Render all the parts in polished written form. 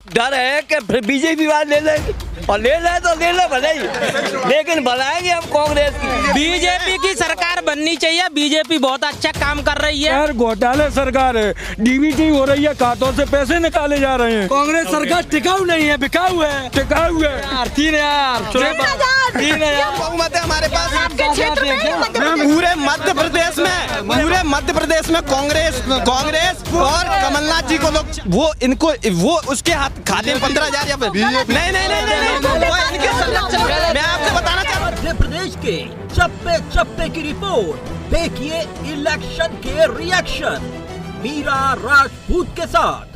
डर है कि फिर बीजेपी वाले ले लेंगे और ले ले तो ले ले भले ही, लेकिन बनाएंगे हम कांग्रेस की। बीजेपी की सरकार बननी चाहिए। बीजेपी बहुत अच्छा काम कर रही है। यार घोटाले सरकार है, डीबीटी हो रही है, खातों से पैसे निकाले जा रहे हैं। कांग्रेस सरकार टिकाऊ नहीं है, बिकाऊ है। टिकाऊ है यार 3000 बहुमत है हमारे पास पूरे मध्य प्रदेश में कांग्रेस और कमलनाथ जी को लोग वो उसके हाथ खाते में 15,000 या नहीं वो इनके संरक्षण। मैं आपसे बताना चाहता हूँ मध्य प्रदेश के चप्पे चप्पे की रिपोर्ट देखिए इलेक्शन के रिएक्शन मीरा राजपूत के साथ।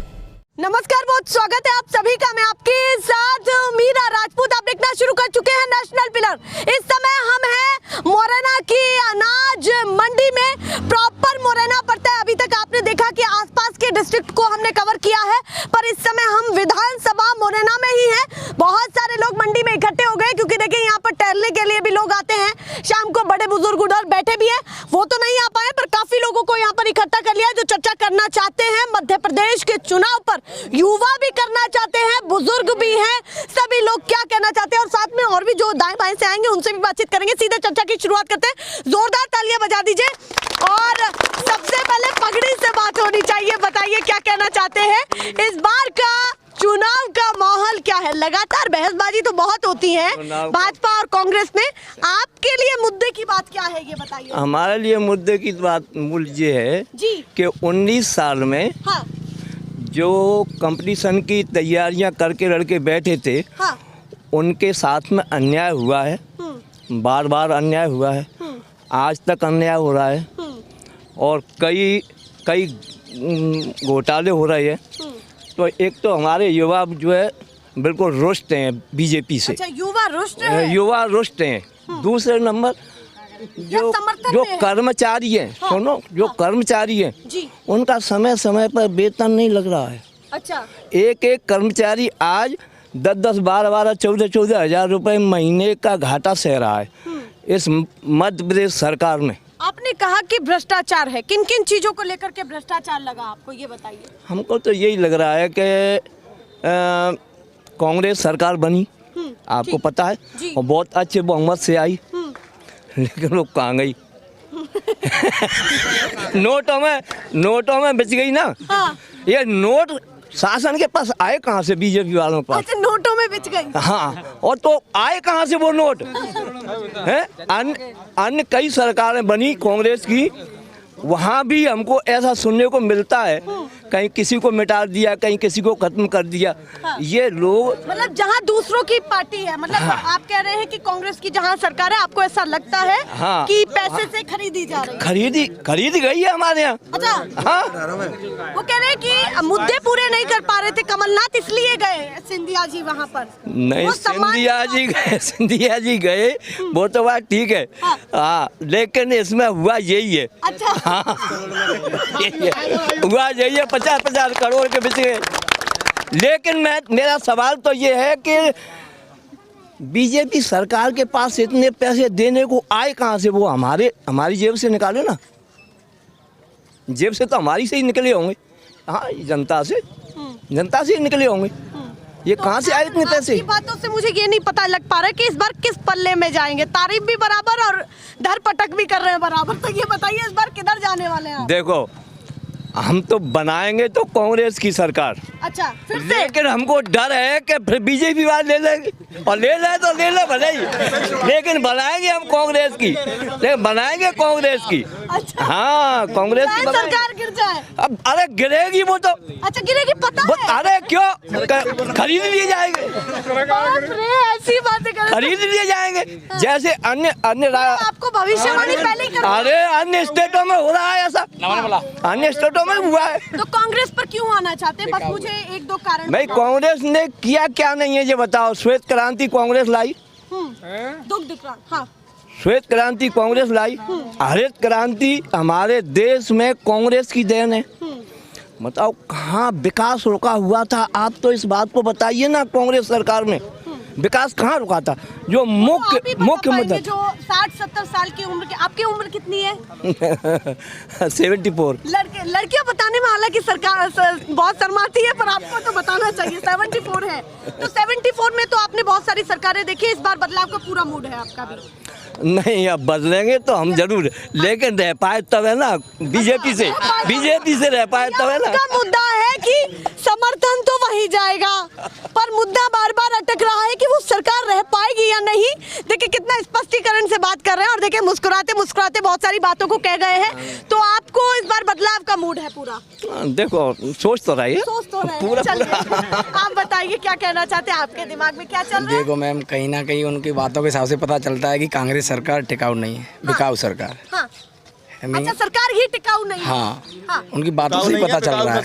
नमस्कार, बहुत स्वागत है आप सभी का। मैं आपके साथ मीरा राजपूत। आप देखना शुरू कर चुके हैं नेशनल पिलर। इस समय हम हैं मुरैना की अनाज मंडी में। प्रॉपर मुरैना पड़ता है। अभी तक आपने देखा कि आसपास के डिस्ट्रिक्ट को हमने कवर किया है, पर इस समय हम विधानसभा मुरैना में ही हैं। बहुत सारे लोग मंडी में इकट्ठे हो गए, क्योंकि देखिए यहाँ पर टहलने के लिए भी लोग आते हैं। शाम को बड़े बुजुर्ग उधर बैठे भी हैं, वो तो नहीं आ पाए, पर काफी लोगों को यहाँ पर इकट्ठा कर लिया जो चर्चा करना चाहते हैं मध्य प्रदेश के चुनाव पर। युवा भी करना चाहते हैं, बुजुर्ग भी हैं, सभी लोग क्या कहना चाहते हैं, और साथ में और भी जो दाएं बाएं से आएंगे उनसे भी बातचीत करेंगे। सीधे चर्चा की शुरुआत करते हैं। जोरदार तालियां बजा दीजिए। और सबसे पहले पगड़ी से बात होनी चाहिए। बताइए क्या कहना चाहते हैं। इस बार का चुनाव का माहौल क्या है? लगातार बहसबाजी तो बहुत होती है भाजपा और कांग्रेस में। आपके लिए मुद्दे की बात क्या है, ये बताइए। हमारे लिए मुद्दे की बात मूल ये है जी कि 19 साल में हाँ जो कंपटीशन की तैयारियां करके लड़के बैठे थे, हाँ उनके साथ में अन्याय हुआ है। बार बार अन्याय हुआ है, आज तक अन्याय हो रहा है, और कई घोटाले हो रहे हैं। तो एक तो हमारे युवा जो है बिल्कुल रुष्ट हैं बीजेपी से। अच्छा, युवा रुष्ट है। युवा रुष्ट हैं। दूसरे नंबर जो कर्मचारी हैं, सुनो, जो कर्मचारी हैं जी, उनका समय समय पर वेतन नहीं लग रहा है। अच्छा, एक कर्मचारी आज 10-10, 12-12, 14-14 हज़ार रुपये महीने का घाटा सह रहा है इस मध्य प्रदेश सरकार में। आपने कहा कि भ्रष्टाचार है। किन किन चीजों को लेकर के भ्रष्टाचार लगा आपको, ये बताइए। हमको तो यही लग रहा है कि कांग्रेस सरकार बनी, आपको पता है, और बहुत अच्छे बहुमत से आई, लेकिन वो कहाँ गई? नोटों में बच गई ना। हाँ। ये नोट शासन के पास आए कहाँ से? बीजेपी वालों के पास। अच्छा, नोटों में बिछ गई। हाँ, और तो आए कहाँ से वो नोट? हैं? अन्य कई सरकारें बनी कांग्रेस की, वहाँ भी हमको ऐसा सुनने को मिलता है, कहीं किसी को मिटा दिया, कहीं किसी को खत्म कर दिया। हाँ। ये लोग मतलब जहाँ दूसरों की पार्टी है, मतलब हाँ। आप कह रहे हैं कि कांग्रेस की जहाँ सरकार है, आपको ऐसा लगता है हाँ। कि पैसे से खरीदी जा रही है? खरीदी गई है हमारे यहाँ। अच्छा हाँ, वो कह रहे हैं कि मुद्दे पूरे नहीं कर पा रहे थे कमलनाथ, इसलिए गए सिंधिया जी वहाँ पर। नहीं, सिंधिया जी गए, वो तो बात ठीक है हाँ, लेकिन इसमें हुआ यही है। अच्छा हाँ, हुआ यही है, 50-50 करोड़ के बिच गए। लेकिन मेरा सवाल तो ये है कि बीजेपी सरकार के पास इतने पैसे देने को आए कहाँ से? वो हमारी जेब से निकाले ना। जेब से तो हमारी से ही निकले होंगे। हाँ, जनता से ही निकले होंगे। ये तो कहाँ से आए इतने पैसे? आपकी बातों से मुझे ये नहीं पता लग पा रहा है कि इस बार किस पल्ले में जाएंगे। तारीफ भी बराबर और धर पटक भी कर रहे हैं बराबर। तो ये बताइए इस बार किधर जाने वाले हैं? देखो, हम तो बनाएंगे तो कांग्रेस की सरकार। अच्छा, फिर से? लेकिन हमको डर है कि फिर बीजेपी वाले ले लेंगे और ले ले तो ले ले भले ही, लेकिन बनाएंगे हम कांग्रेस की, लेकिन बनाएंगे कांग्रेस की। अच्छा हाँ, कांग्रेस की सरकार गिर जाए। अब अरे गिरेगी वो तो। अच्छा, गिरेगी पता है? अरे क्यों, खरीद लिए जाएंगे। ऐसी बातें कर, खरीद लिए जाएंगे जैसे अन्य आपको भविष्यवाणी पहले ही। अरे अन्य स्टेटों में हो रहा है ऐसा, अन्य स्टेटों में हुआ है। तो कांग्रेस पर क्यों आना चाहते हैं? बस मुझे एक दो कारण। भाई कांग्रेस ने किया क्या नहीं है ये बताओ। श्वेत क्रांति कांग्रेस लाई, दुग्ध क्रांति हाँ, श्वेत क्रांति कांग्रेस लाई, हरित क्रांति हमारे देश में कांग्रेस की देन है। बताओ कहाँ विकास रुका हुआ था? आप तो इस बात को बताइए ना कांग्रेस सरकार में। विकास कहाँ रुका था? जो तो आप मुख्य ही बता मुख्य पाएंगे मुद्दा जो 60-70 साल की उम्र के, आपकी उम्र कितनी है? 74। लड़कियां बताने में हालांकि सरकार बहुत शर्माती है, पर आपको तो बताना चाहिए 74 है। तो 74 में तो आपने बहुत सारी सरकारें देखी, इस बार बदलाव का पूरा मूड है आपका भी? नहीं, अब बदलेंगे तो हम जरूर, लेकिन रह पाए तब है ना, बीजेपी से रह पाए तब है ना। उसका मुद्दा है कि समर्थन तो वही जाएगा, पर मुद्दा बार बार अटक रहा है कि वो सरकार रह पाएगी या नहीं। देखिए कितना स्पष्टीकरण से बात कर रहे हैं, और देखिए मुस्कुराते मुस्कुराते बहुत सारी बातों को कह गए हैं। तो आपको इस बार बदलाव का मूड है पूरा? देखो, सोच तो रही है पूरा। आप बताइए क्या कहना चाहते हैं, आपके दिमाग में क्या चल रहा है? देखो मैम, कहीं ना कहीं उनकी बातों के हिसाब से पता चलता है कि कांग्रेस सरकार टिकाऊ नहीं है, बिकाऊ सरकार हाँ। है नहीं? अच्छा, सरकार ही टिकाऊ नहीं है। हाँ, उनकी बातों से ही पता चल रहा है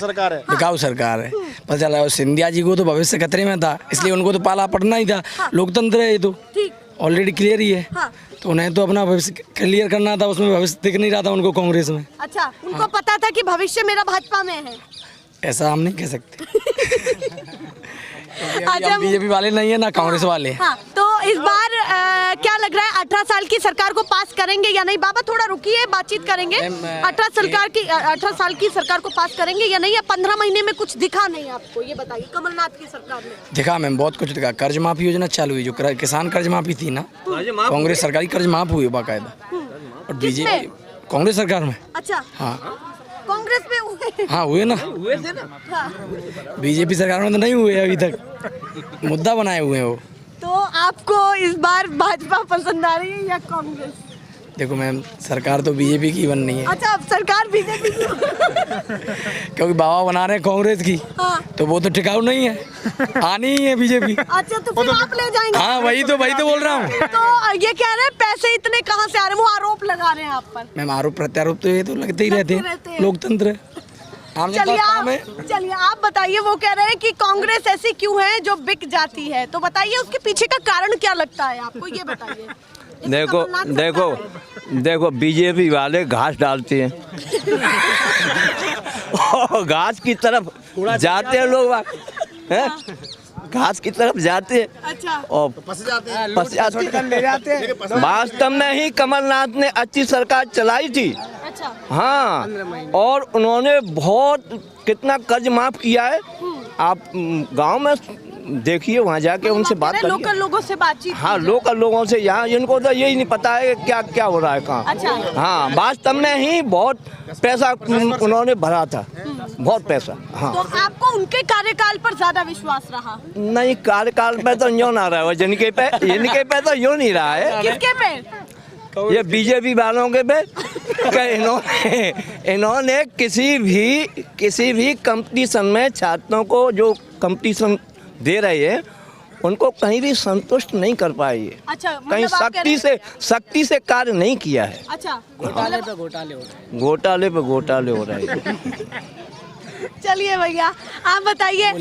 बिकाऊ सरकार है, पता चला। और सिंधिया जी को तो भविष्य खतरे में था, इसलिए उनको तो पाला पड़ना ही था। लोकतंत्र है ये तो ऑलरेडी क्लियर ही है, तो उन्हें तो अपना भविष्य क्लियर करना था, उसमें भविष्य दिख नहीं रहा था उनको कांग्रेस में। अच्छा, उनको पता था कि भविष्य मेरा भाजपा में है? ऐसा हम नहीं कह सकते। बीजेपी वाले नहीं है ना कांग्रेस वाले। हाँ, तो इस बार क्या लग रहा है, 18 साल की सरकार को पास करेंगे या नहीं? बाबा थोड़ा रुकिए, बातचीत करेंगे। 18 साल की सरकार को पास करेंगे या नहीं, या 15 महीने में कुछ दिखा नहीं आपको, ये बताइए। कमलनाथ की सरकार ने दिखा मैम, बहुत कुछ दिखा। कर्ज माफी योजना चालू हुई, जो किसान कर्ज माफी थी ना, कांग्रेस सरकार की कर्ज माफ हुई बाकायदा। और बीजेपी कांग्रेस सरकार में। अच्छा, हाँ, कांग्रेस में हुए? हाँ हुए ना, बीजेपी सरकार में तो नहीं हुए अभी तक, मुद्दा बनाए हुए हैं वो। तो आपको इस बार भाजपा पसंद आ रही है या कांग्रेस? देखो मैम, सरकार तो बीजेपी की बननी है। अच्छा, अब सरकार बीजेपी की क्योंकि बाबा बना रहे हैं कांग्रेस की, हाँ। तो वो तो टिकाऊ नहीं है, आनी ही है बीजेपी। अच्छा, तो फिर आप ले जाएंगे? हाँ, वही तो बोल रहा हूँ। तो ये कह रहे हैं पैसे इतने कहाँ से आ रहे हैं, वो आरोप लगा रहे हैं आप पर। मैम, आरोप प्रत्यारोप तो ये तो लगते ही रहते हैं, लोकतंत्र है। चलिए आप बताइए, वो कह रहे हैं कि कांग्रेस ऐसी क्यों है जो बिक जाती है, तो बताइए उसके पीछे का कारण क्या लगता है आपको, ये बताइए। देखो बीजेपी वाले घास डालते हैं और घास की तरफ जाते हैं लोग, हैं? घास की तरफ जाते हैं। अच्छा। और फंस जाते हैं। वास्तव में ही कमलनाथ ने अच्छी सरकार चलाई थी। अच्छा। हाँ, और उन्होंने बहुत कितना कर्ज माफ किया है। आप गांव में देखिए, वहाँ जाके उनसे बात करिए, लोकल लोगों से बातचीत। हाँ, लोकल लोगों से। यहाँ इनको तो यही नहीं पता है क्या क्या हो रहा है कहाँ। अच्छा। हाँ, वास्तव में ही बहुत पैसा उन्होंने भरा था, बहुत पैसा। हाँ, तो आपको उनके कार्यकाल पर ज्यादा विश्वास रहा? नहीं, कार्यकाल पे तो यूँ ना रहा है, जिनके पे तो यूँ नहीं रहा है। किसके पे? ये बीजेपी वालों के पे इन्होंने किसी भी कंपटीशन में छात्रों को जो कंपटीशन दे रहे हैं, उनको कहीं भी संतुष्ट नहीं कर पाए। ये अच्छा, कहीं सख्ती से कार्य नहीं किया है। अच्छा, घोटाले पे घोटाले हो रहे हैं। चलिए भैया, आप बताइए,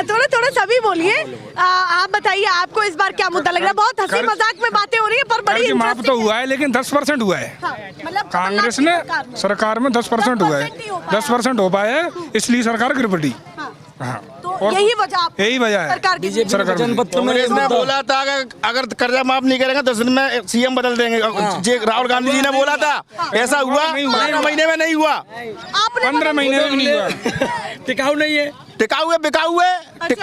थोड़ा सभी बोलिए। आप बताइए, आपको इस बार क्या मुद्दा लग रहा है? बहुत हंसी मजाक में बातें हो रही है, पर बड़ी माफ तो हुआ है, लेकिन 10% हुआ है। हाँ, मतलब कांग्रेस ने सरकार में 10% हुआ है, 10% हो पाया है, इसलिए सरकार गिर पड़ी। हाँ, तो यही वजह है सरकार की। कांग्रेस ने बोला था अगर कर्जा माफ नहीं करेंगे 10 दिन में सीएम बदल देंगे। राहुल गांधी जी ने बोला था, ऐसा हुआ? 15 महीने में नहीं हुआ। 15 महीने में नहीं हुआ। टिकाऊ नहीं है, टिकाऊ है, बिकाऊ है, बिक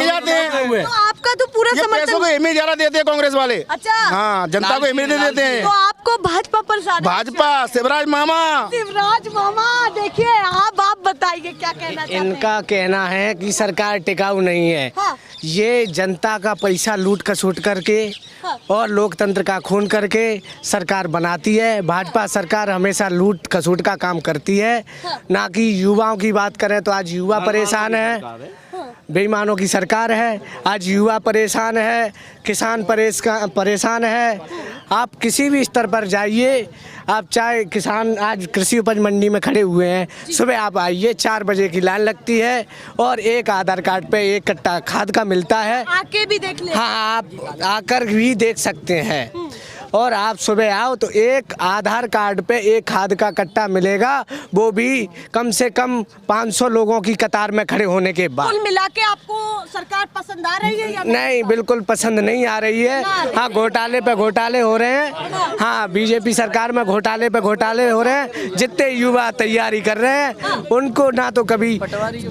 जाते हैं। तो आपका तो पूरा पैसों को अहमियत ज्यादा देते हैं कांग्रेस वाले। अच्छा। हाँ, जनता को अहमियत देते हैं। तो आपको भाजपा पर ज्यादा? भाजपा, शिवराज मामा। देखिए, आप बताइए क्या कहना चाहते हैं? इनका कहना है कि सरकार टिकाऊ नहीं है। हाँ। ये जनता का पैसा लूट खसोट करके और लोकतंत्र का खून करके सरकार बनाती है। भाजपा सरकार हमेशा लूट खसोट का काम करती है, ना कि युवाओं की बात करें तो आज युवा परेशान है, बेईमानों की सरकार है। आज युवा परेशान है, किसान परेशान है। आप किसी भी स्तर पर जाइए, आप चाहे किसान आज कृषि उपज मंडी में खड़े हुए हैं, सुबह आप आइए, 4 बजे की लाइन लगती है और एक आधार कार्ड पे 1 कट्टा खाद का मिलता है। आके भी देख ले। हाँ, आप आकर भी देख सकते हैं। और आप सुबह आओ तो एक आधार कार्ड पे एक खाद का कट्टा मिलेगा, वो भी कम से कम 500 लोगों की कतार में खड़े होने के बाद। कुल मिला के आपको सरकार पसंद आ रही है या नहीं, बिल्कुल पसंद नहीं आ रही है। हाँ, घोटाले पे घोटाले हो रहे हैं। हाँ, बीजेपी सरकार में घोटाले पे घोटाले हो रहे हैं। जितने युवा तैयारी कर रहे हैं उनको ना तो कभी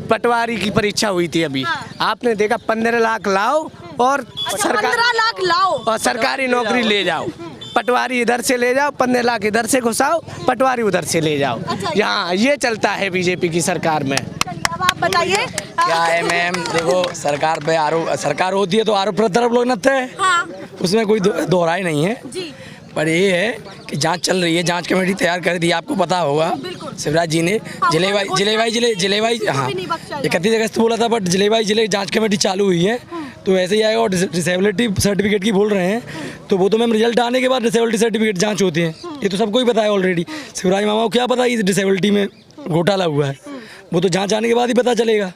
पटवारी की परीक्षा हुई थी, अभी आपने देखा 15 लाख लाओ और 15 लाख लाओ और सरकारी नौकरी ले जाओ, पटवारी इधर से ले जाओ, 15 लाख इधर से घुसाओ, पटवारी उधर से ले जाओ। यहाँ ये चलता है बीजेपी की सरकार में। अब आप बताइए क्या है मैम, देखो सरकार पे आरोप, सरकार होती है तो आरोप प्रत्यारोप लोग नते हैं, हाँ उसमें कोई दोहराई नहीं है। जी पर ये है कि जांच चल रही है, जांच कमेटी तैयार कर दी, आपको पता होगा शिवराज जी ने जिलेवाई 31 अगस्त बोला था, बट जिले जांच कमेटी चालू हुई है तो ऐसे ही आएगा। और डिसेबिलिटी सर्टिफिकेट की बोल रहे हैं तो वो तो मैम रिजल्ट आने के बाद डिसेबिलिटी सर्टिफिकेट जांच होती है, ये तो सबको ही पता है ऑलरेडी। शिवराज मामा को क्या पता इस डिसेबिलिटी में घोटाला हुआ है, वो तो जांच आने के बाद ही पता चलेगा।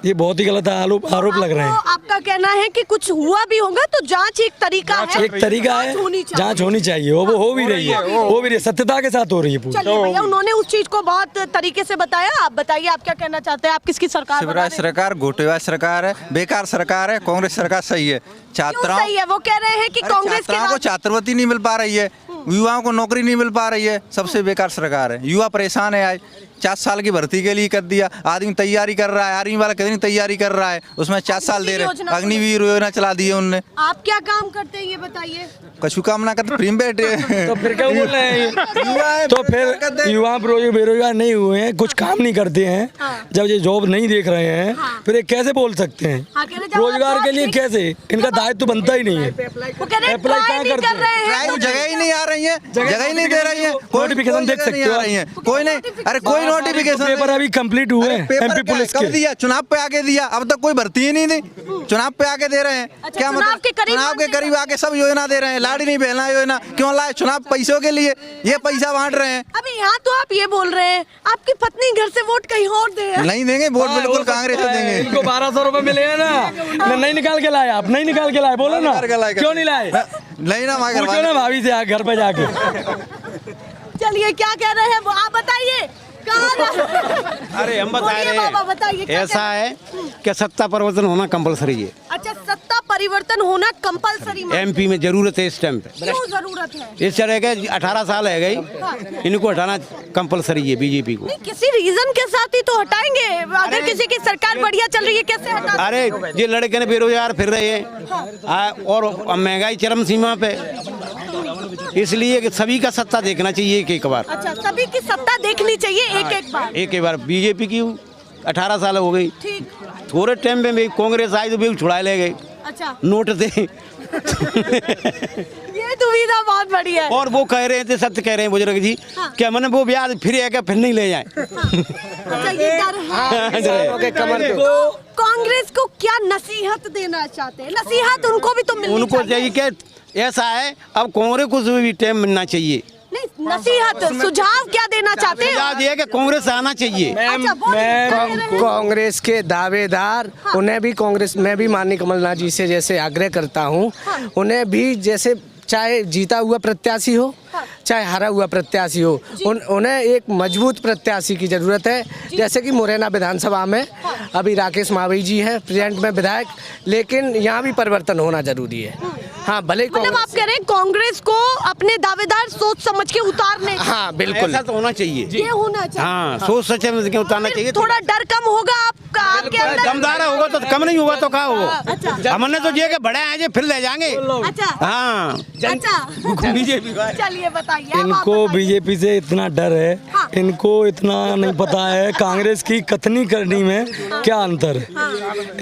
ये बहुत ही गलत आरोप लग रहे हैं। तो आपका कहना है कि कुछ हुआ भी होगा तो जांच एक तरीका है, एक तरीका है, जांच होनी चाहिए, वो हो भी रही है, हो भी रही है, सत्यता के साथ हो रही है पूरी। चलिए भैया, उन्होंने उस चीज को बहुत तरीके से बताया। आप बताइए, आप क्या कहना चाहते हैं? आप किसकी सरकार बना शिवराज रहे हैं? सरकार घोटेबाज सरकार है, बेकार सरकार है। कांग्रेस सरकार सही है। क्यों सही है? वो कह रहे हैं कि कांग्रेस के छात्राओं को छात्रवृत्ति नहीं मिल पा रही है, युवाओं को नौकरी नहीं मिल पा रही है, सबसे बेकार सरकार है। युवा परेशान है। आज 4 साल की भर्ती के लिए कर दिया, आदमी तैयारी कर रहा है, आर्मी वाला कितनी तैयारी कर रहा है, उसमें 4 साल दे रहे, अग्निवीर योजना चला दी है उनने। आप क्या काम करते हैं ये बताइए? कछु काम ना करते, फ्री में बैठे तो फिर क्या बोल रहे हैं तो फिर युवा बेरोजगार नहीं हुए हैं, कुछ काम नहीं करते हैं, जब ये जॉब नहीं देख रहे हैं फिर ये कैसे बोल सकते हैं? रोजगार के लिए कैसे? इनका दायित्व तो बनता ही नहीं है। अप्लाई कहाँ करते हैं? जगह ही नहीं आ रही है, जगह ही नहीं दे रही है। नोटिफिकेशन देख सकते हो, कोई नहीं, अरे कोई नोटिफिकेशन पेपर अभी कंप्लीट हुए हैं एमपी पुलिस कब के। दिया? चुनाव पे आके दिया, अब तक कोई भर्ती ही नहीं दी। चुनाव पे आके दे रहे हैं। क्या मतलब? चुनाव के करीब आके सब योजना दे रहे हैं। लाड़ी नहीं बहना योजना क्यों लाए? चुनाव पैसों के लिए, ये पैसा बांट रहे हैं। अभी यहाँ तो आप ये बोल रहे हैं आपकी पत्नी घर से वोट कहीं और दे। नहीं देंगे वोट, बिल्कुल कांग्रेस देंगे। इनको 1200 रुपए मिले हैं ना, नहीं निकाल के लाए आप, नहीं निकाल के लाए, बोलो ना क्यों नहीं लाए? नहीं ना, पूछो ना भाभी से घर पे जाके। चलिए, क्या कह रहे हैं वो आप बताइए। अरे हम बता रहे बताइए, हैं ऐसा है कि सत्ता परिवर्तन होना कंपलसरी है। अच्छा, सत्ता परिवर्तन होना कंपलसरी एमपी में जरूरत है इस टाइम पे। क्यों जरूरत है? इस तरह के 18 साल है गई, इनको हटाना कंपलसरी है बीजेपी को। नहीं, किसी रीजन के साथ ही तो हटाएंगे। अगर किसी की सरकार बढ़िया चल रही है कैसे हटा? अरे ये लड़के ने बेरोजगार फिर रहे हैं और महंगाई चरम सीमा पे, इसलिए कि सभी का सत्ता देखना चाहिए एक बार। अच्छा, सभी की सत्ता देखनी चाहिए एक बार। बीजेपी की 18 साल हो गई, थोड़े टाइम में भी कांग्रेस आई तो भी छुड़ा ले गए। अच्छा, नोट से ये दुविधा बहुत बढ़िया है। और वो कह रहे थे, सत्य कह रहे हैं बुजुर्ग जी, कि हमने वो ब्याज फिर आके फिर नहीं ले जाए। अच्छा, ये डर है। कांग्रेस को क्या नसीहत देना चाहते हैं? नसीहत उनको भी तो मिलनी उनको चाहिए कि ऐसा है, अब कांग्रेस को भी टाइम मिलना चाहिए। नहीं, नसीहत सुझाव क्या देना चाहते हैं? सुझाव ये कि कांग्रेस आना चाहिए। कांग्रेस के दावेदार, उन्हें भी कांग्रेस, मैं भी माननीय कमलनाथ जी से जैसे आग्रह करता हूँ, उन्हें भी जैसे चाहे जीता हुआ प्रत्याशी हो चाहे हारा हुआ प्रत्याशी हो, उन्हें एक मजबूत प्रत्याशी की जरूरत है। जैसे कि मुरैना विधानसभा में अभी राकेश मावई जी हैं प्रेजेंट में विधायक, लेकिन यहाँ भी परिवर्तन होना जरूरी है। हाँ, भले मतलब आप कह रहे हैं कांग्रेस को अपने दावेदार सोच समझ के उतारने। हाँ बिल्कुल, ऐसा तो होना चाहिए। ये होना चाहिए। हाँ, सोच समझ के उतारना चाहिए। थोड़ा डर कम होगा आपका, आपके अंदर दमदार होगा तो कम नहीं होगा तो क्या होगा? अच्छा, हमने तो ये कि बड़े आए फिर ले जाएंगे। अच्छा, हाँ, अच्छा, बीजेपी का। चलिए बताइए। इनको बीजेपी से इतना डर है, इनको इतना नहीं पता है कांग्रेस की कथनी करनी में क्या अंतर है।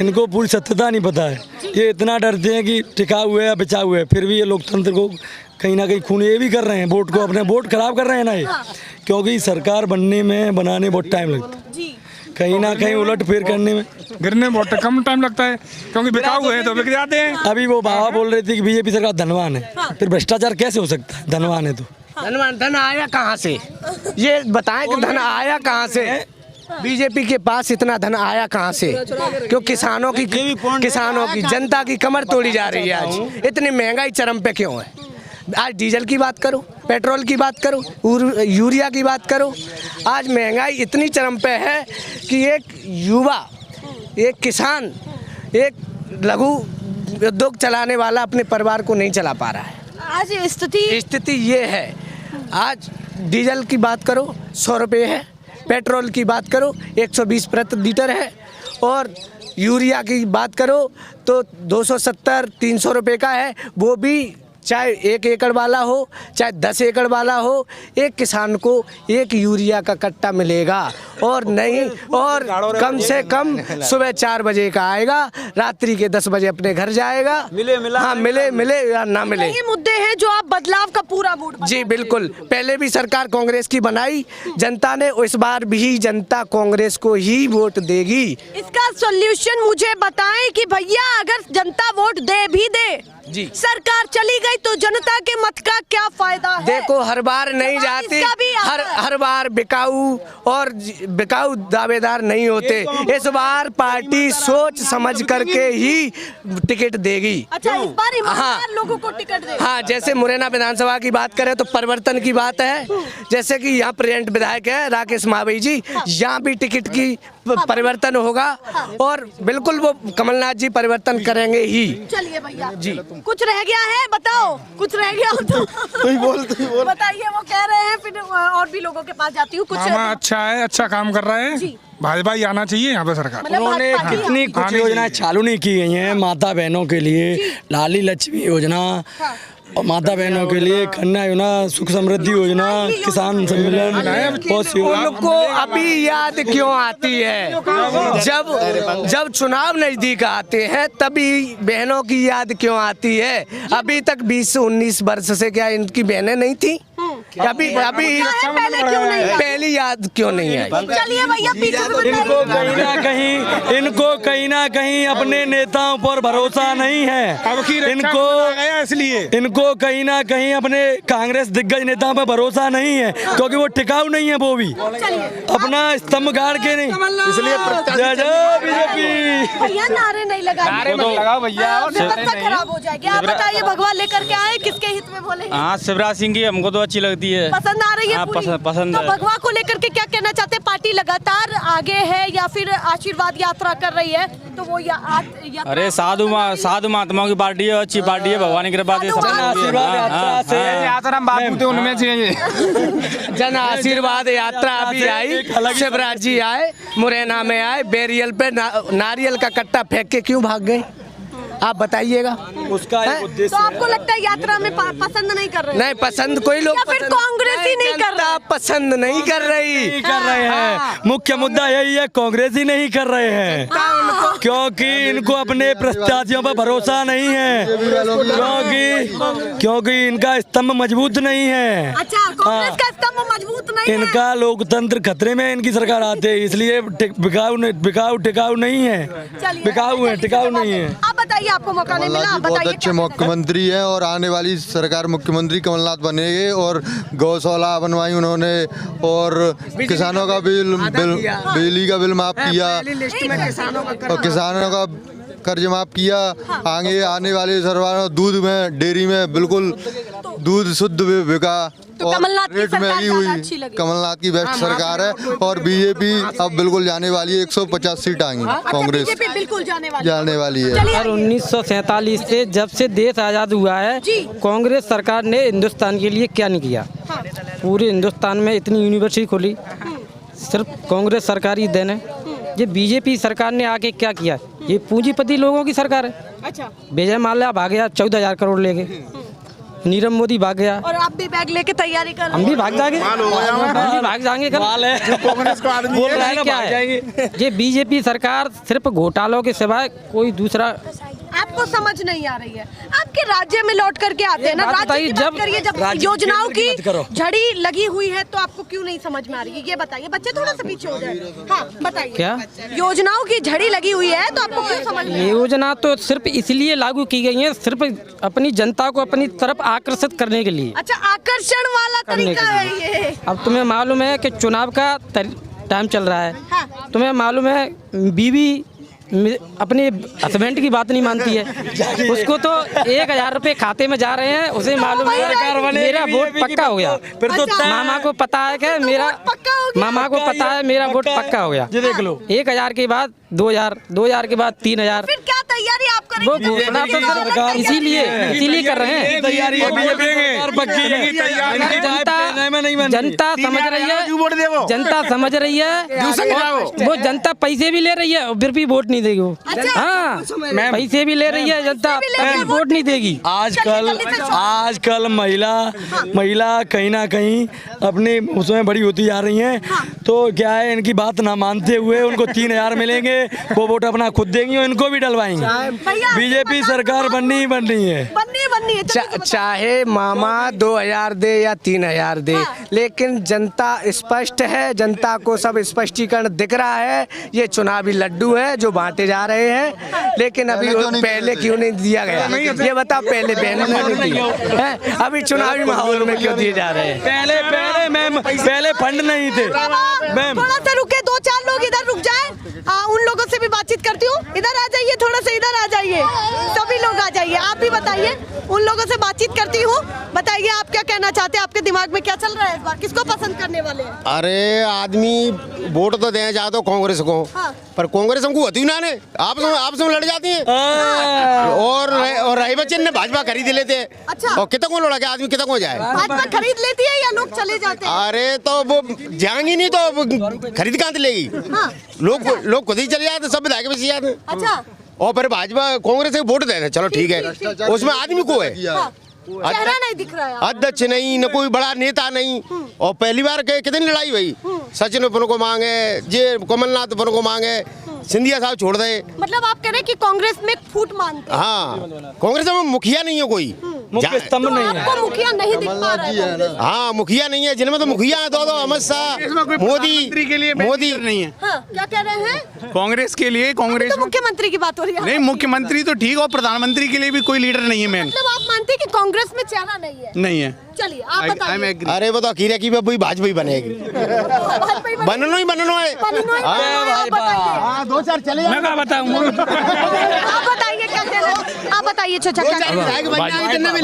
इनको पूरी सत्यता नहीं पता है। ये इतना डरते हैं कि टिका हुए है बचा हुए है, फिर भी ये लोकतंत्र को कहीं ना कहीं खून ये भी कर रहे हैं, वोट को अपने वोट खराब कर रहे हैं ना ये, क्योंकि सरकार बनाने बहुत टाइम लगता है, कहीं ना कहीं उलट फेर करने में, गिरने में बहुत कम टाइम लगता है, क्योंकि बिकाऊ हुए हैं तो बिक जाते हैं। अभी वो बाबा बोल रहे थे कि बीजेपी सरकार धनवान है, फिर भ्रष्टाचार कैसे हो सकता है? धनवान है तो धन आया कहाँ से? ये बताएं कि धन आया कहाँ से? बीजेपी के पास इतना धन आया कहाँ से? क्यों किसानों की जनता की कमर तोड़ी जा रही है। आज इतनी महंगाई चरम पे क्यों है? आज डीजल की बात करो, पेट्रोल की बात करो, यूरिया की बात करो। आज महंगाई इतनी चरम पे है कि एक युवा, एक किसान, एक लघु उद्योग चलाने वाला अपने परिवार को नहीं चला पा रहा है। आज स्थिति ये है। आज डीजल की बात करो 100 रुपये है, पेट्रोल की बात करो 120 प्रति लीटर है, और यूरिया की बात करो तो 270-300 रुपये का है। वो भी चाहे 1 एकड़ वाला हो चाहे 10 एकड़ वाला हो, एक किसान को 1 यूरिया का कट्टा मिलेगा, और नहीं, और कम से कम सुबह 4 बजे का आएगा, रात्रि के 10 बजे अपने घर जाएगा। मिले या ना मिले, ये मुद्दे हैं जो आप बदलाव का पूरा मूड जी बिल्कुल। पहले भी सरकार कांग्रेस की बनाई जनता ने, इस बार भी जनता कांग्रेस को ही वोट देगी। इसका सॉल्यूशन मुझे बताएं कि भैया अगर जनता वोट दे भी दे जी, सरकार चली गई तो जनता के मत का क्या फायदा है? देखो हर बार नहीं जाती, हर बार बिकाऊ दावेदार नहीं होते। इस बार पार्टी सोच समझ करके ही टिकट देगी। अच्छा, इस बार ईमानदार लोगों को टिकट देगी। हाँ, जैसे मुरैना विधानसभा की बात करें तो परिवर्तन की बात है। जैसे कि यहाँ प्रेजेंट विधायक है राकेश महावी जी, यहाँ भी टिकट की परिवर्तन होगा, और बिल्कुल वो कमलनाथ जी परिवर्तन करेंगे ही। चलिए भैया जी, कुछ रह गया है बताओ, कुछ रह गया हो तो बोल बताइए। वो कह रहे हैं, फिर और भी लोगों के पास जाती हूँ। कुछ अच्छा है, अच्छा काम कर रहा है, भाजपा ही आना चाहिए यहाँ पे सरकार। उन्होंने कितनी कुछ योजनाएं चालू नहीं की गई हैं माता बहनों के लिए, लाली लक्ष्मी योजना, और माता बहनों के लिए कन्या योजना, सुख समृद्धि योजना, किसान सम्मेलन, उनको अभी याद क्यों आती है? जब चुनाव नजदीक आते हैं तभी बहनों की याद क्यों आती है? अभी तक 20 से 19 वर्ष से क्या इनकी बहनें नहीं थी? अभी पहली याद क्यों नहीं आई? चलिए भैया, इनको कहीं ना कहीं अपने नेताओं पर भरोसा नहीं है। इनको कहीं ना कहीं अपने कांग्रेस दिग्गज नेताओं पर भरोसा नहीं है, क्योंकि वो टिकाऊ नहीं है। वो भी अपना स्तंभ गाड़ के नहीं, इसलिए बीजेपी भैया नारे नहीं लगाओ भैया, व्यवस्था खराब हो जाएगी। आप बताइए, भगवान लेकर के आए, किसके हित में बोले? हाँ, शिवराज सिंह की हमको तो अच्छी लगती है, पसंद आ रही है पूरी? पसंद तो है। भगवा को लेकर के क्या कहना चाहते हैं? पार्टी लगातार आगे है या फिर आशीर्वाद यात्रा कर रही है? तो वो अरे साधु महात्माओं की पार्टी है, अच्छी पार्टी है, भगवान की कृपा से जन आशीर्वाद यात्रा अभी आई, शिवराज जी आए, मुरैना में आए, बैरियल पे नारियल का कट्टा फेंक के क्यों भाग गए? आप बताइएगा। उसका तो आपको लगता है यात्रा में पसंद नहीं कर रहे? नहीं पसंद, कोई लोग या फिर कांग्रेस ही नहीं कर रहा? पसंद नहीं कर रहे हैं। मुख्य मुद्दा यही है, कांग्रेस ही नहीं कर रहे हैं, क्योंकि इनको अपने प्रत्याशियों पर भरोसा नहीं है, क्योंकि इनका स्तंभ मजबूत नहीं है। अच्छा, कांग्रेस का स्तंभ मजबूत नहीं है। इनका लोकतंत्र खतरे में, इनकी सरकार आते है, इसलिए टिकाऊ नहीं है, टिकाऊ नहीं है। आप बताइए, आपको मौका नहीं मिला? बहुत अच्छे मुख्यमंत्री हैं, और आने वाली सरकार मुख्यमंत्री कमलनाथ बनेंगे, और गौशाला बनवाई उन्होंने, और किसानों का बिजली का बिल माफ किया, और किसानों का कर्ज माफ किया। आगे आने वाले सरकार दूध में, डेयरी में बिल्कुल दूध शुद्ध बिका, तो और कमलनाथ की रेट सरकार महंगी ज्यादा हुई। अच्छी लगी। कमलनाथ की बेस्ट सरकार है, और बीजेपी अब बिल्कुल जाने वाली है। 150 सीट आएंगी, कांग्रेस बीजेपी बिल्कुल जाने वाली है। 1947 से जब से देश आज़ाद हुआ है, कांग्रेस सरकार ने हिंदुस्तान के लिए क्या नहीं किया? पूरे हिंदुस्तान में इतनी यूनिवर्सिटी खोली, सिर्फ कांग्रेस सरकार ही देन है। ये बीजेपी सरकार ने आके क्या किया? ये पूंजीपति लोगों की सरकार है। अच्छा, विजय माल्या भाग गया 14,000 करोड़ लेके, नीरव मोदी भाग गया, और आप भी बैग लेके तैयारी कर रहे हम भी भाग जाएंगे, कांग्रेस को आदमी बोल रहा है क्या है? ये बीजेपी सरकार सिर्फ घोटालों के सिवाय कोई दूसरा आपको समझ नहीं आ रही है। आपके राज्य में लौट करके आते हैं ना, राज्य की बात करिए। जब योजनाओं की झड़ी लगी हुई है तो आपको क्यों नहीं समझ में आ रही है? ये बताइए, बच्चे थोड़ा सा पीछे हो जाए। हाँ बताइए, क्या योजनाओं की झड़ी लगी हुई है तो आपको क्यों समझ में? योजना तो सिर्फ इसलिए लागू की गई है, सिर्फ अपनी जनता को अपनी तरफ आकर्षित करने के लिए। अच्छा, आकर्षण वाला तरीका है ये। अब तुम्हें मालूम है कि चुनाव का टाइम चल रहा है, तुम्हें मालूम है बीवी अपने हस्बैंड की बात नहीं मानती है। उसको तो 1000 रुपए खाते में जा रहे हैं, उसे मालूम है मेरा वोट पक्का हो गया। फिर तो मामा को पता है कि मेरा मामा को पता है मेरा वोट पक्का हो गया। देख लो 1000 के बाद 2000 के बाद 3000। फिर क्या तैयारी आप करेंगे? वो घोषणा तो इसीलिए कर रहे हैं। जनता समझ रही है, जनता समझ रही है। वो जनता पैसे भी ले रही है और फिर भी वोट नहीं देगी वो। हाँ पैसे भी ले रही है जनता, वोट नहीं देगी। आजकल महिला कहीं ना कहीं अपने उसमें बड़ी होती जा रही हैं। तो क्या है, इनकी बात ना मानते हुए उनको 3000 मिलेंगे, वो वोट अपना खुद देंगी और इनको भी डलवाएंगे। बीजेपी सरकार बननी ही बननी है। चाहे मामा 2000 दे या 3000 दे, लेकिन जनता स्पष्ट है, जनता को सब स्पष्टीकरण दिख रहा है। ये चुनावी लड्डू है जो बांटे जा रहे हैं, लेकिन अभी पहले क्यों नहीं दिया गया? ये बताओ, पहले बहनों ने नहीं दिया, अभी चुनावी माहौल में क्यों दिए जा रहे हैं? पहले फंड नहीं थे मैम। थोड़ा सा रुके, 2-4 लोग इधर रुक जाए, उन लोगों से भी बातचीत करती हूँ। इधर आ जाइए, थोड़ा सा इधर आ जाइए, सभी लोग आ जाइए। आप भी बताइए, उन लोगों से बातचीत करती हूँ। बताइए आप क्या कहना चाहते हैं, आपके दिमाग में क्या चल रहा है इस बार, किसको पसंद करने वाले हैं? अरे आदमी वोट तो देना चाहते हो कांग्रेस को, पर कांग्रेस हमको होती ना ने आपस में लड़ जाती है। और रही बच्चे ने भाजपा खरीद लेते हैं। अच्छा। और कितना को लड़ा के आदमी कितना को जाए? भाजपा खरीद लेती है या लोग चले जाते हैं? अरे तो वो जाएंगी नहीं तो खरीद कहाँ से लेगी? लोग खुद ही चले जाते, सब विधायक में जाते। अच्छा। और फिर भाजपा कांग्रेस को वोट देना, चलो ठीक है, उसमें आदमी को है, चेहरा नहीं दिख रहा है, अध्यक्ष नहीं, न कोई बड़ा नेता नहीं। और पहली बार कितनी लड़ाई हुई, सचिन अपन को मांगे, जे कमलनाथ अपन को मांगे, सिंधिया साहब छोड़ दे। मतलब आप कह रहे हैं कि कांग्रेस में फूट मानते हैं? हाँ, कांग्रेस में मुखिया नहीं है कोई, मुख्य स्तंभ नहीं है। आपको मुखिया नहीं दिख पा रहा है? हाँ मुखिया नहीं है, जिनमें तो मुखिया है दो अमित शाह, मोदी नहीं है। हाँ, क्या कह रहे हैं? कांग्रेस के लिए कांग्रेस तो मुख्यमंत्री की बात हो रही है। नहीं, मुख्यमंत्री तो ठीक, और प्रधानमंत्री के लिए भी कोई लीडर नहीं है मैम। मतलब आप मानते हैं कि कांग्रेस में चेहरा नहीं है? नहीं है। चलिए आप बताइए। अरे वो तो अखीरे की भाजपा ही बनेगी, बननो है। हाँ, 2-4 चले मैं क्या बताऊं? आप बताइए क्या कहना है? आप बताइए चाचा क्या कहना है?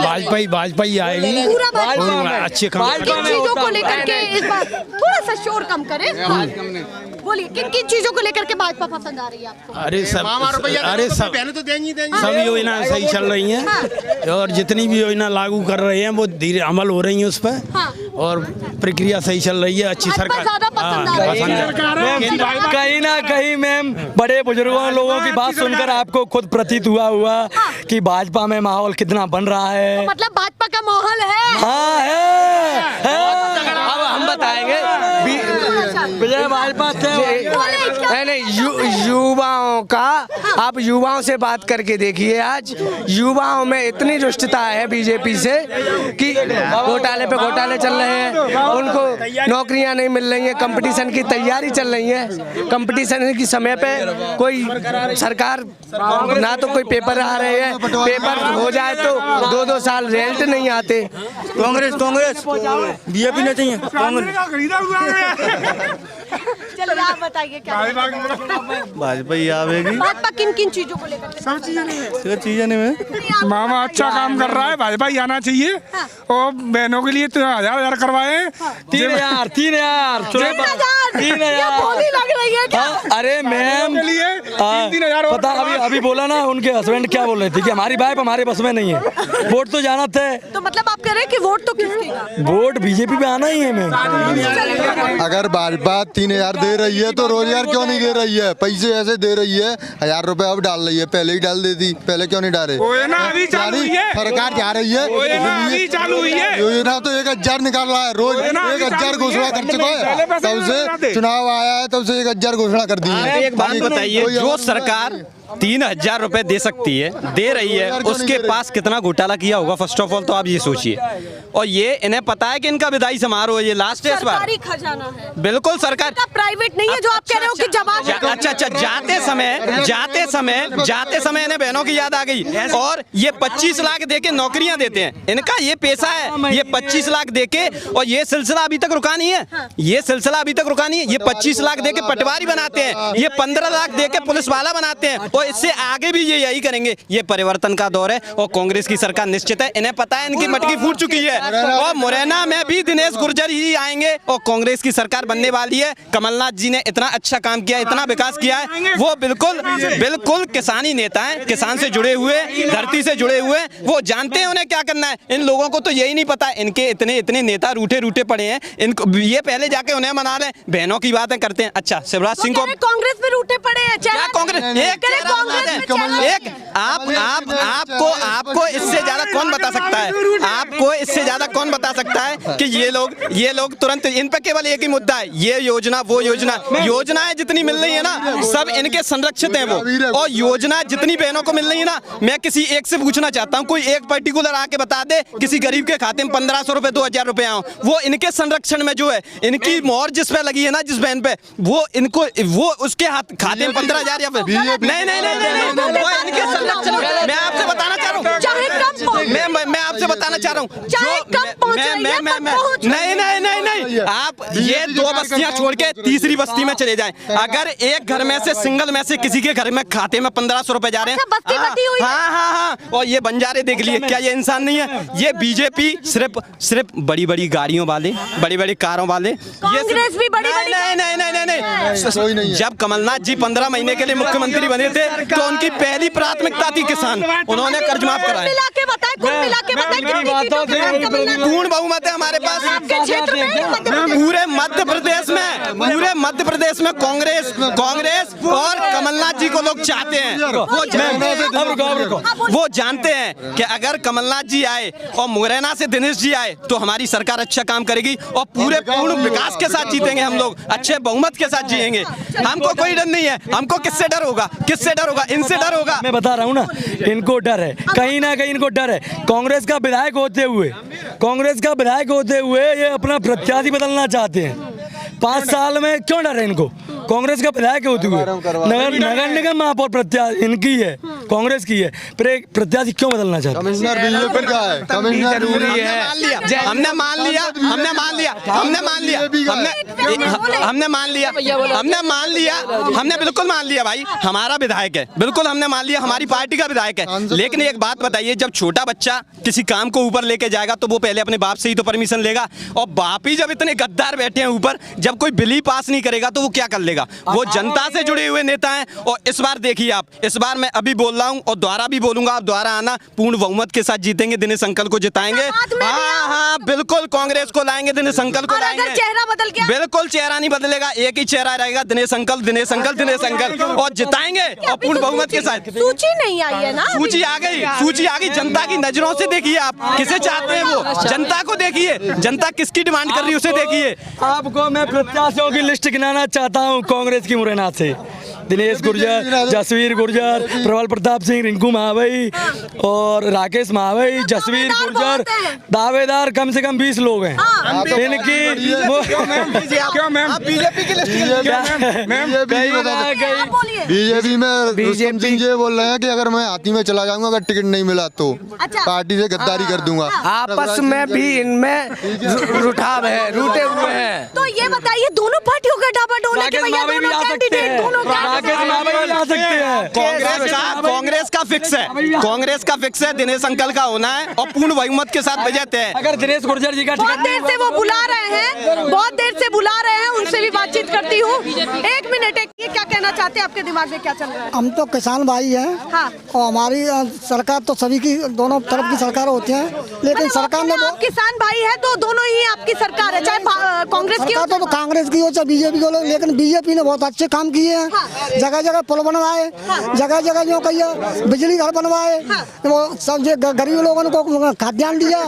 भाजपा ही आएगी। पूरा भाजपा अच्छे किन चीजों को लेकर के इस बार थोड़ा सा शोर कम करें? बोलिए, किन किन चीजों को लेकर के भाजपा पसंद आ रही है आपको? अरे सब तो देंगी सब योजना सही चल रही हैं और जितनी भी योजना लागू कर रहे हैं वो धीरे अमल हो रही है उस पर। और प्रक्रिया सही चल रही है, अच्छी सरकार कहीं ना कहीं मैम बड़े बुजुर्गों लोगों की बात सुनकर आपको खुद प्रतीत हुआ कि भाजपा में माहौल कितना बन रहा है। मतलब भाजपा का माहौल है? हाँ है। अब हम बताएंगे विजय भाजपा से। नहीं, युवाओं का, आप युवाओं से बात करके देखिए, आज युवाओं में इतनी रुष्टता है बीजेपी से कि घोटाले पे घोटाले चल रहे हैं, उनको नौकरियां नहीं मिल रही हैं, कंपटीशन की तैयारी चल रही है। कंपटीशन की समय पे कोई सरकार ना तो कोई पेपर आ रहे हैं, पेपर हो जाए तो 2-2 साल रिजल्ट नहीं आते। कांग्रेस बीजेपी नहीं चाहिए, कांग्रेस। चलिए आप बताइए क्या भाजपा ही आवेगी। भाजपा किन किन चीजों को लेकर? सब चीजें नहीं। मामा अच्छा काम कर रहा है, भाजपा ही आना चाहिए। और बहनों के लिए तो 1000 करवाए। 3000 बोली लग रही है क्या? अरे मैम 3,000 पता अभी बोला ना, उनके हस्बैंड क्या बोल रहे थे कि हमारी वाइफ हमारे बस में नहीं है, वोट तो जाना थे। तो मतलब आप कह रहे हैं कि वोट तो किसके? वोट बीजेपी पे आना ही है मैम। अगर भाजपा 3000 दे रही है तो रोजगार क्यों नहीं दे रही है? पैसे ऐसे दे रही है, 1000 रुपए अब डाल रही है, पहले ही डाल देती, पहले क्यों नहीं डाले? सरकार जा रही है, योजना तो 1000 निकाल रहा है, रोज 1000 घोषणा कर चुका है, तब से चुनाव आया है तब से 1000 घोषणा कर दी है। एक बात बताइए, जो सरकार 3,000 रुपए दे सकती है, दे रही है, उसके पास कितना घोटाला किया होगा फर्स्ट ऑफ ऑल तो आप ये सोचिए। और ये इन्हें पता है कि इनका विदाई समारोह ये लास्ट है इस बार। सरकारी खजाना है, बिल्कुल सरकार, प्राइवेट नहीं है जो आप कह रहे हो कि जवाब। अच्छा, जाते समय इन्हें बहनों की याद आ गई और ये 25 लाख देके नौकरियां देते हैं, इनका ये पैसा है, ये 25 लाख देके, और ये सिलसिला अभी तक रुका नहीं है, ये सिलसिला अभी तक रुका नहीं है। ये 25 लाख देके पटवारी बनाते हैं, ये 15 लाख देके पुलिस वाला बनाते हैं, और इससे आगे भी ये यही करेंगे। ये परिवर्तन का दौर है और कांग्रेस की सरकार निश्चित है, इन्हें पता है इनकी मटकी फूट चुकी है। और मुरैना में भी दिनेश गुर्जर ही आएंगे और कांग्रेस की सरकार बनने वाली है। कमलनाथ जी ने इतना अच्छा काम किया, इतना विकास किया है, वो बिल्कुल किसानी नेता है, किसान से जुड़े हुए, धरती से जुड़े हुए, वो जानते हैं उन्हें क्या करना है। इन लोगों को तो यही नहीं पता, इनके इतने नेता रूठे पड़े हैं, इनको ये पहले जाके उन्हें मना रहे, बहनों की बातें करते हैं। अच्छा, शिवराज सिंह को कांग्रेस में रूठे पड़े हैं, क्या कांग्रेस आपको इससे ज्यादा कौन बता सकता है, आपको इससे ज्यादा कौन बता सकता है कि ये लोग तुरंत, इन पे केवल एक ही मुद्दा है, ये योजना वो योजनाएं जितनी मिल रही है ना सब इनके संरक्षित हैं वो, और योजना जितनी बहनों को मिल रही है ना, मैं किसी एक से पूछना चाहता हूँ, कोई एक पर्टिकुलर आके बता दे किसी गरीब के खाते में 1500 रुपए 2000 रुपए आओ, वो इनके संरक्षण में जो है, इनकी मोहर जिस पे लगी है ना, जिस बहन पे, वो उसके खाते में 15,000 या फिर नहीं, वो इनके संरक्षण में। मैं आपसे बताना चाह रहा हूँ, मैं आपसे बताना चाह रहा हूँ, नहीं, आप ये 2 बस्तियां छोड़ के तीसरी बस्ती में चले जाएं, अगर एक घर में से सिंगल में से किसी के घर में खाते में 1500 रुपए जा रहे हैं, हाँ, और ये बंजारे देख लिए, क्या ये इंसान नहीं है? ये बीजेपी सिर्फ बड़ी गाड़ियों वाले, बड़ी कारों वाले, कांग्रेस भी बड़ी नहीं। जब कमलनाथ जी 15 महीने के लिए मुख्यमंत्री बने थे तो उनकी पहली प्राथमिकता थी किसान, उन्होंने कर्ज माफ कराया। पूर्ण बहुमत है हमारे पास पूरे मध्य प्रदेश में कांग्रेस और कमलनाथ जी को लोग चाहते हैं। वो जानते हैं कि अगर कमलनाथ जी आए और मुरैना से दिनेश जी आए तो हमारी सरकार अच्छा काम करेगी और पूर्ण विकास के साथ जीतेंगे, हम लोग अच्छे बहुमत के साथ जिएंगे। हमको कोई डर नहीं है, हमको किससे डर होगा, इनसे डर होगा। मैं बता रहा हूँ ना, इनको डर है, कहीं ना कहीं इनको डर है। कांग्रेस का विधायक होते हुए ये अपना प्रत्याशी बदलना चाहते हैं। 5 साल में क्यों डर है इनको? कांग्रेस का विधायक होते हुए नगर निगम महापौर प्रत्याशी इनकी है, कांग्रेस की है, पर एक प्रत्याशी क्यों बदलना चाहते हैं? कमिश्नर बीजेपी का है, कमिश्नर जरूरी है। हमने मान लिया, हमने बिल्कुल मान लिया भाई, हमारा विधायक है, बिल्कुल हमने मान लिया, हमारी पार्टी का विधायक है। लेकिन एक बात बताइए, जब छोटा बच्चा किसी काम को ऊपर लेके जाएगा तो वो पहले अपने बाप से ही तो परमिशन लेगा, और बाप ही जब इतने गद्दार बैठे हैं ऊपर, जब कोई बिल ही पास नहीं करेगा तो वो क्या कर लेगा? वो जनता से जुड़े हुए नेता हैं। और इस बार देखिए आप, इस बार मैं अभी बोल रहा हूँ और दोबारा भी बोलूंगा, आप दोबारा आना, पूर्ण बहुमत के साथ जीतेंगे, दिनेश अंकल को जिताएंगे। हाँ, बिल्कुल कांग्रेस को लाएंगे, दिनेश अंकल को लाएंगे। चेहरा बदल गया? बिल्कुल चेहरा नहीं बदलेगा, एक ही चेहरा रहेगा, दिनेश अंकल, और जिताएंगे और पूर्ण बहुमत के साथ। सूची नहीं आई है ना? सूची आ गई, जनता की नजरों से देखिए आप किसे चाहते हैं, वो जनता को देखिए, जनता किसकी डिमांड कर रही है उसे देखिए। आपको मैं प्रत्याशियों की लिस्ट गिनाना चाहता हूँ कांग्रेस की मुरैना से। दिनेश गुर्जर, जसवीर गुर्जर, प्रबल प्रताप सिंह, रिंकू महावई और राकेश महावई, जसवीर गुर्जर, दावेदार कम से कम 20 लोग हैं। इनकी बीजेपी की लिस्ट बीजेपी में रुस्तम सिंह ये बोल रहे हैं कि अगर मैं हाथी में चला जाऊंगा, अगर टिकट नहीं मिला तो पार्टी से गद्दारी कर दूंगा। आपस में भी इनमें रुठाव है, रूठे हुए हैं। तो ये बताइए, दोनों पार्टियों का डाबाडोल है कि भैया दोनों कैंडिडेट, दोनों कांग्रेस का फिक्स है, दिनेश अंकल का होना है और पूर्ण बहुमत के साथ बजट है। अगर दिनेश गुर्जर जी का बहुत देर से वो बुला रहे हैं, उनसे भी बातचीत करती हूँ। 1 मिनट, ये क्या कहना चाहते हैं, आपके दिमाग में क्या चल रहा है? हम तो किसान भाई हैं। हाँ। और हमारी सरकार तो सभी की, दोनों तरफ की सरकार होती है, लेकिन सरकार ने आप किसान भाई है तो दोनों ही आपकी सरकार है, चाहे कांग्रेस की हो, तो कांग्रेस की हो चाहे बीजेपी की हो, लेकिन बीजेपी ने बहुत अच्छे काम किए हैं। जगह जगह पुल बनवाए, जगह जो कहिए बिजली घर बनवाए, वो सब जो गरीब लोगों को खाद्यान्न दिया,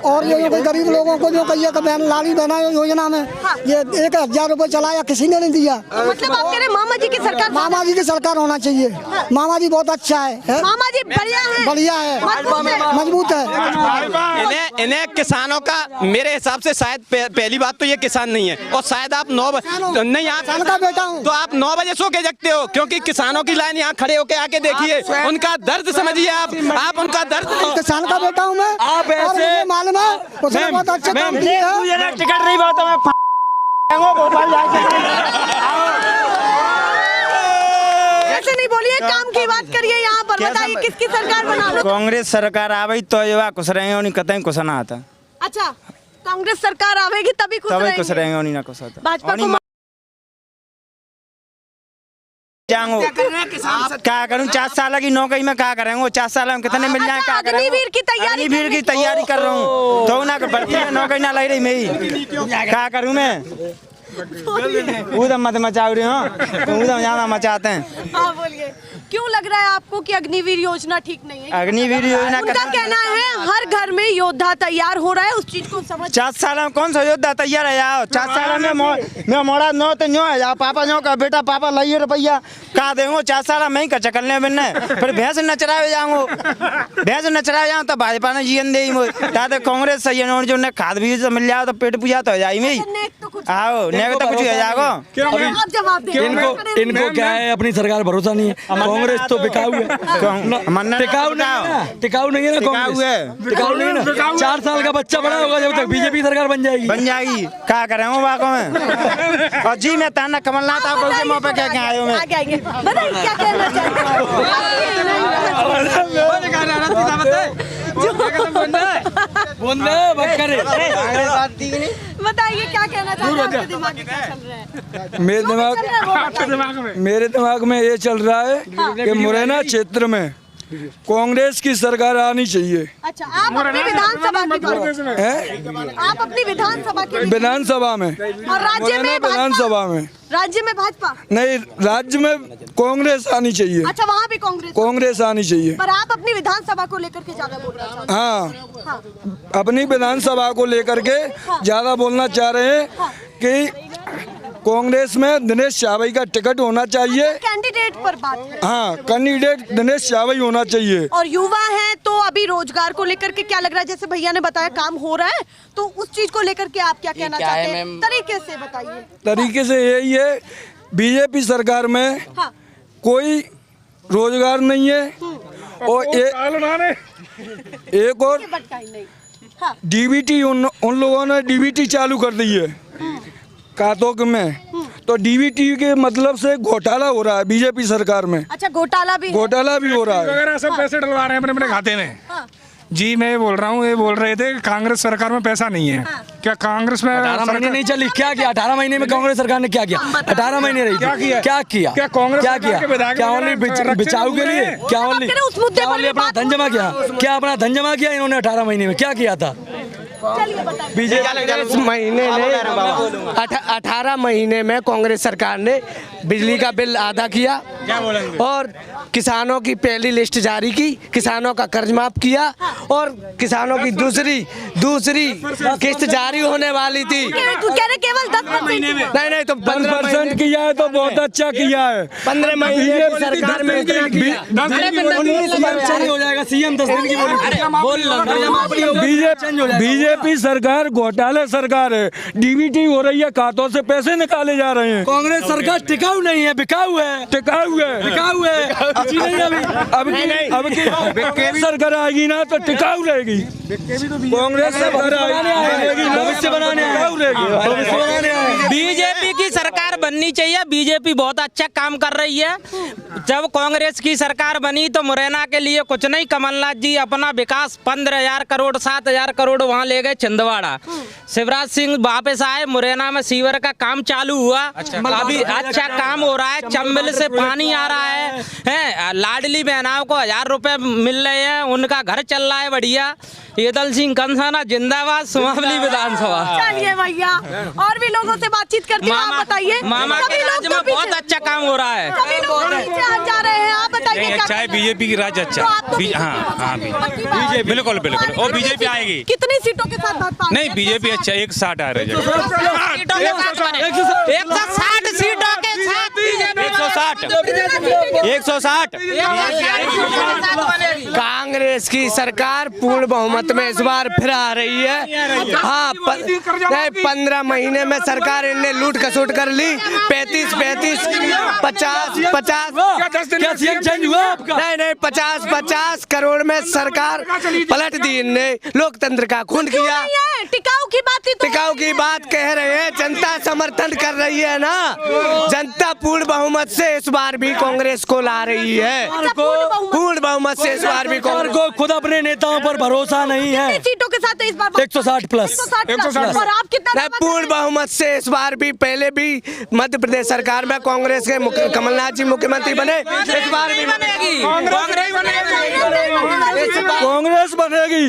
और ये गरीब लोगों को जो कहिए लाड़ी बहना योजना में ये 1000 रुपए चलाया, किसी ने नहीं दिया। मतलब आप कह रहे हैं मामा जी की सरकार? मामा जी की सरकार होना चाहिए। मामा जी बहुत अच्छा है। मामा जी बढ़िया है, बढ़िया है, मजबूत है। इन्हें किसानों का मेरे हिसाब से शायद पहली बात तो ये किसान नहीं है, और शायद आप 9 बजे नहीं किसान का बेटा हूँ, तो आप 9 बजे सो के जगते हो, क्योंकि किसानों की लाइन यहाँ खड़े होके आके देखिए, उनका दर्द समझिए आप उनका दर्द। किसान का बेटा हूँ मैं। आप ऐसे मालूम है उसने बहुत अच्छा काम किया है। टिकट नहीं बहुत ऐसे नहीं बोलिए, काम की बात करिए यहाँ पर। बताइए किसकी सरकार बना लो? कांग्रेस सरकार आवे तो ये कुछ रहेंगे और नहीं कतई कुछ ना आता। अच्छा, कांग्रेस सरकार आवेगी तभी खुश तभी रहेंगे। कुछ रहेंगे और नहीं ना कुछ आता। भाजपा को क्या करूँ? 4 साल की नौकरी में क्या करेंगे? 4 साल में कितने मिल जाए? क्या करें? अग्निवीर की तैयारी, अग्निवीर की तैयारी कर रहा हूँ तो ना बढ़ती है, नौकरी ना लग रही मेरी, क्या करूँ मैं? उधम मत मचाओ रहे हो, उधम ज्यादा मचाते हैं। हाँ बोलिए, क्यों लग रहा है आपको कि अग्निवीर योजना ठीक नहीं है? अग्निवीर योजना उनका कहना है हर घर में योद्धा तैयार हो रहा है, उस चीज को समझ। 4 साल में कौन सा योद्धा तैयार है यार? 4 साल में मैं मोड़ा नो तो नो है यार, पापा नो का बेटा पापा लाइए रुपया कहा देंगे। 4 साल में ही कर चकलने बिन्ने फिर भैंस नचरावे जाऊंगो, भैंस नचरावे जाऊँ तो भाजपा ने जीवन दे कांग्रेस सही है, जो ने खाद भी मिल जाओ तो पेट पूजा तो हो जाए में आओ, नेक तो कुछ हो जाएगा। इनको क्या है, अपनी सरकार भरोसा नहीं है। कांग्रेस तो बिकाऊ है, टिकाऊ नहीं है ना, टिकाऊ नहीं है ना। 4 साल का बच्चा बड़ा होगा जब तक बीजेपी सरकार बन जाएगी। क्या करेंगे बागों में? और जी मैं ताना कमलनाथ आपको के मुंह पे क्या क्या आयो मैं बताइए क्या कहना बताइए क्या कहना चाहते हैं? दिमाग में क्या चल रहा है? मेरे दिमाग में ये चल रहा है कि मुरैना क्षेत्र में कांग्रेस की सरकार आनी चाहिए। अच्छा, आप अपनी विधानसभा की बात, आप अपनी विधानसभा में और राज्य में विधानसभा में, राज्य में भाजपा नहीं, राज्य में कांग्रेस आनी चाहिए। अच्छा, वहाँ भी कांग्रेस आनी चाहिए, पर आप अपनी विधानसभा को लेकर के ज्यादा बोल रहे हैं। हाँ, अपनी विधानसभा को लेकर के ज्यादा बोलना चाह रहे हैं कि कांग्रेस में दिनेश चावई का टिकट होना चाहिए। कैंडिडेट पर बात है। हाँ, कैंडिडेट दिनेश चावई होना चाहिए। और युवा हैं तो अभी रोजगार को लेकर के क्या लग रहा है? जैसे भैया ने बताया काम हो रहा है, तो उस चीज को लेकर के आप क्या कहना चाहते हैं? तरीके से बताइए। तरीके से यही है, बीजेपी सरकार में कोई रोजगार नहीं है, और एक और डीबीटी उन लोगों ने डीबीटी चालू कर दी है खातों में, तो डीबीटी के मतलब से घोटाला हो रहा है बीजेपी सरकार में। अच्छा, घोटाला भी हो रहा है। सब पैसे डलवा रहे हैं अपने अपने खाते में। जी मैं बोल रहा हूँ, ये बोल रहे थे कि कांग्रेस सरकार में पैसा नहीं है। क्या कांग्रेस में 18 महीने नहीं चली? क्या किया 18 महीने में कांग्रेस सरकार ने? क्या किया 18 महीने रही? क्या किया? क्या कांग्रेस क्या ओनली बिचाऊ के लिए? क्या ओनली अपना धन जमा किया? क्या अपना धन जमा किया इन्होंने 18 महीने में? क्या किया था? बीजेपी महीने में 18 महीने में कांग्रेस सरकार ने बिजली का बिल आधा किया और किसानों की पहली लिस्ट जारी की, किसानों का कर्ज माफ किया और किसानों की दूसरी किस्त जारी होने वाली थी। केवल 10 महीने में नहीं तो 15% किया है, तो बहुत अच्छा किया है। 15 महीने की सरकार में इतना किया। 19% हो जाएगा सीएम 10 दिन की। बीजेपी सरकार घोटाले सरकार है, डीबीटी हो रही है, खातों से पैसे निकाले जा रहे हैं। कांग्रेस सरकार टिकाऊ नहीं है, बिकाऊ है। अब की सरकार आएगी ना तो टिकाऊ रहेगी। कांग्रेस सरकार आएगी भविष्य बनाने रहेगी। बीजेपी की सरकार बननी चाहिए। बीजेपी बहुत अच्छा काम कर रही है। जब कांग्रेस की सरकार बनी तो मुरैना के लिए कुछ नहीं, कमलनाथ जी अपना विकास 15,000 करोड़ 7,000 करोड़ वहाँ ले गए छिंदवाड़ा। शिवराज सिंह वापस आए, मुरैना में सीवर का काम चालू हुआ, अभी अच्छा काम हो रहा है। चंबल से पानी आ रहा है, लाडली बहनाओं को 1000 रुपए मिल रहे हैं, उनका घर चल रहा है बढ़िया। येदल सिंह कंसाना जिंदाबाद, सुमावली विधानसभा। चलिए भैया, और भी लोगों से बातचीत करते हैं, आप बताइए। मामा के राज्य में बहुत अच्छा काम हो रहा है। सभी लोग पीछे हट जा रहे हैं, आप बताइए क्या अच्छा है, बीजेपी की राज अच्छा है। हाँ बीजेपी बिल्कुल बिल्कुल, और बीजेपी आएगी। कितनी सीटों के साथ भाजपा? नहीं बीजेपी अच्छा 160 आ रही है। 160 सीटों के साथ 160 कांग्रेस की सरकार पूर्ण बहुमत में इस बार फिर आ रही है। हाँ 15 महीने में सरकार इनने लूट खसोट कर ली। 35 नहीं 50 करोड़ में सरकार पलट दी इनने। लोकतंत्र का खून किया। टिकाऊ की बात कह रहे हैं, जनता समर्थन कर रही है ना। जनता पूर्ण बहुमत से इस बार भी कांग्रेस को ला रही है। पूर्ण बहुमत से इस बार भी कांग्रेस को खुद अपने नेताओं पर भरोसा नहीं है। सीटों के साथ इस बार 160 प्लस। और आप कितना? पूर्ण बहुमत से इस बार भी, पहले भी मध्य प्रदेश सरकार में कांग्रेस के कमलनाथ जी मुख्यमंत्री बने, इस बार भी बनेगी। कांग्रेस बनेगी।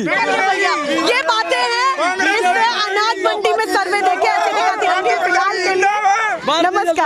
ये बातें हैं। अनाज मंडी में सर्वे देखे ऐसे दिखाती है। फिलहाल के लिए नमस्कार।